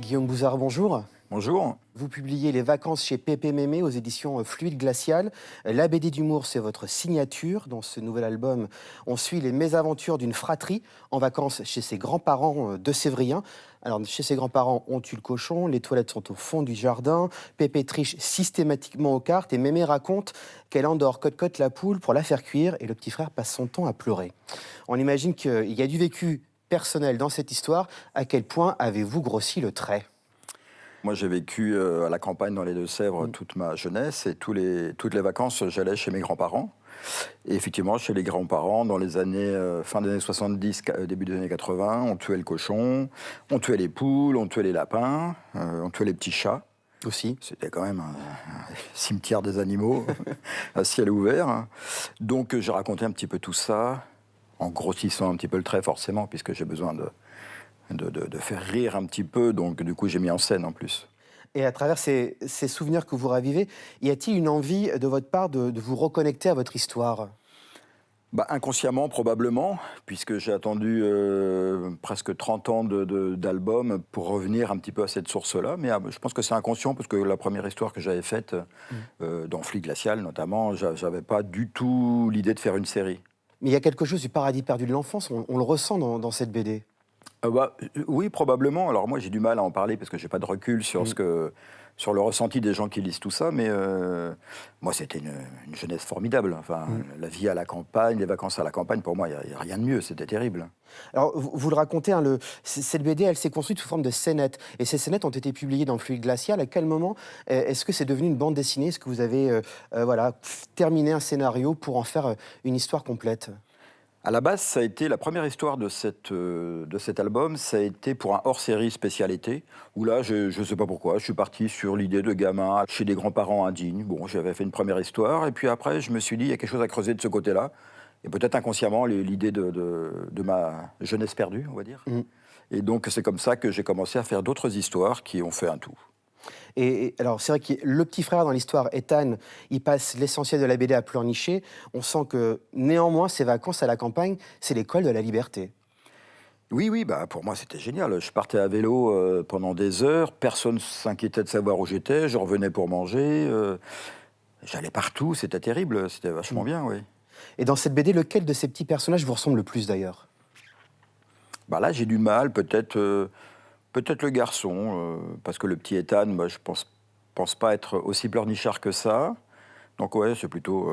Guillaume Bouzard, bonjour. Bonjour. Vous publiez Les vacances chez Pépé Mémé aux éditions Fluide Glacial. La BD d'humour, c'est votre signature. Dans ce nouvel album, on suit les mésaventures d'une fratrie en vacances chez ses grands-parents de Sévrien. Alors, chez ses grands-parents, on tue le cochon, les toilettes sont au fond du jardin, Pépé triche systématiquement aux cartes et Mémé raconte qu'elle endort cote-cote la poule pour la faire cuire et le petit frère passe son temps à pleurer. On imagine qu'il y a du vécu personnel dans cette histoire. À quel point avez-vous grossi le trait ? Moi, j'ai vécu à la campagne dans les Deux-Sèvres toute ma jeunesse et toutes les vacances, j'allais chez mes grands-parents. Et effectivement, chez les grands-parents, dans les années, fin des années 70, début des années 80, on tuait le cochon, on tuait les poules, on tuait les lapins, on tuait les petits chats. Aussi. C'était quand même un cimetière des animaux à ciel ouvert. Donc, j'ai raconté un petit peu tout ça, en grossissant un petit peu le trait, forcément, puisque j'ai besoin de faire rire un petit peu, donc du coup j'ai mis en scène en plus. Et à travers ces souvenirs que vous ravivez, y a-t-il une envie de votre part de vous reconnecter à votre histoire ? Inconsciemment, probablement, puisque j'ai attendu presque 30 ans d'album pour revenir un petit peu à cette source-là. Mais je pense que c'est inconscient, parce que la première histoire que j'avais faite, dans Fluide Glacial notamment, j'avais pas du tout l'idée de faire une série. Mais il y a quelque chose du paradis perdu de l'enfance, on le ressent dans cette BD. Oui, probablement. Alors moi, j'ai du mal à en parler parce que j'ai pas de recul sur sur le ressenti des gens qui lisent tout ça. Mais moi, c'était une jeunesse formidable. Enfin, la vie à la campagne, les vacances à la campagne, pour moi, il y a rien de mieux. C'était terrible. Alors, vous le racontez, hein, cette BD, elle s'est construite sous forme de scénettes. Et ces scénettes ont été publiées dans Fluide Glacial. À quel moment est-ce que c'est devenu une bande dessinée ? Est-ce que vous avez terminé un scénario pour en faire une histoire complète ? À la base, ça a été la première histoire de cet album, ça a été pour un hors-série spécialité, où là, je ne sais pas pourquoi, je suis parti sur l'idée de gamin chez des grands-parents indignes. Bon, j'avais fait une première histoire, et puis après, je me suis dit, il y a quelque chose à creuser de ce côté-là, et peut-être inconsciemment, l'idée de ma jeunesse perdue, on va dire. Et donc, c'est comme ça que j'ai commencé à faire d'autres histoires qui ont fait un tout. Et alors, c'est vrai que le petit frère dans l'histoire, Ethan, il passe l'essentiel de la BD à pleurnicher. On sent que, néanmoins, ses vacances à la campagne, c'est l'école de la liberté. Oui, pour moi, c'était génial. Je partais à vélo pendant des heures, personne ne s'inquiétait de savoir où j'étais, je revenais pour manger, j'allais partout, c'était terrible, c'était vachement bien, oui. Et dans cette BD, lequel de ces petits personnages vous ressemble le plus, d'ailleurs ? Là, j'ai du mal, peut-être le garçon, parce que le petit Ethan, je pense pas être aussi pleurnichard que ça. Donc ouais, c'est plutôt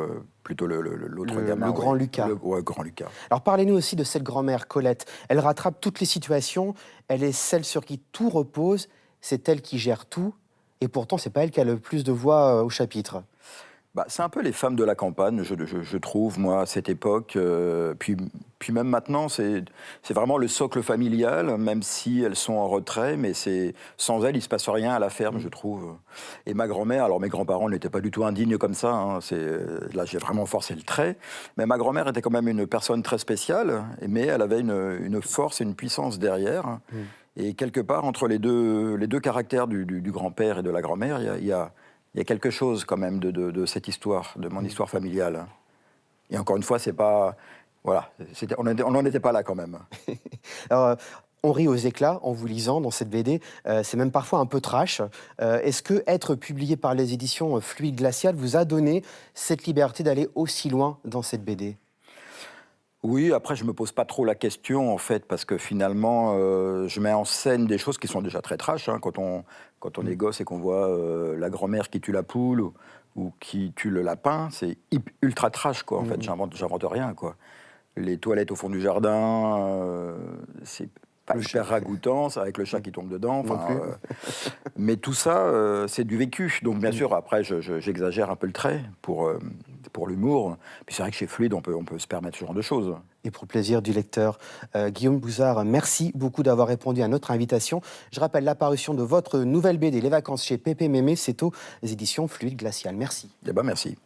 l'autre gamin. Le grand Lucas. Grand Lucas. Alors parlez-nous aussi de cette grand-mère, Colette. Elle rattrape toutes les situations, elle est celle sur qui tout repose, c'est elle qui gère tout, et pourtant c'est pas elle qui a le plus de voix au chapitre. C'est un peu les femmes de la campagne, je trouve, moi, à cette époque. Puis même maintenant, c'est vraiment le socle familial, même si elles sont en retrait, mais sans elles, il ne se passe rien à la ferme, je trouve. Et ma grand-mère, alors mes grands-parents n'étaient pas du tout indignes comme ça, hein, là j'ai vraiment forcé le trait, mais ma grand-mère était quand même une personne très spéciale, mais elle avait une force et une puissance derrière. Et quelque part, entre les deux caractères du grand-père et de la grand-mère, il y a quelque chose quand même de cette histoire, de mon histoire familiale. Et encore une fois, c'est pas... Voilà, on n'en était pas là quand même. Alors, on rit aux éclats en vous lisant dans cette BD, c'est même parfois un peu trash. Est-ce que être publié par les éditions Fluide Glacial vous a donné cette liberté d'aller aussi loin dans cette BD ? Oui, après, je me pose pas trop la question, en fait, parce que finalement, je mets en scène des choses qui sont déjà très trash, hein, quand on est gosse et qu'on voit la grand-mère qui tue la poule ou qui tue le lapin, c'est ultra trash, quoi. En fait, j'invente rien, quoi. Les toilettes au fond du jardin, c'est pas hyper ragoûtant, c'est avec le chat qui tombe dedans. Mais tout ça, c'est du vécu. Donc, bien sûr, après, j'exagère un peu le trait pour l'humour. Puis c'est vrai que chez Fluide, on peut se permettre ce genre de choses. Et pour le plaisir du lecteur, Guillaume Bouzard, merci beaucoup d'avoir répondu à notre invitation. Je rappelle l'apparition de votre nouvelle BD, Les vacances chez Pépé Mémé, c'est aux éditions Fluide Glacial. Merci. Merci.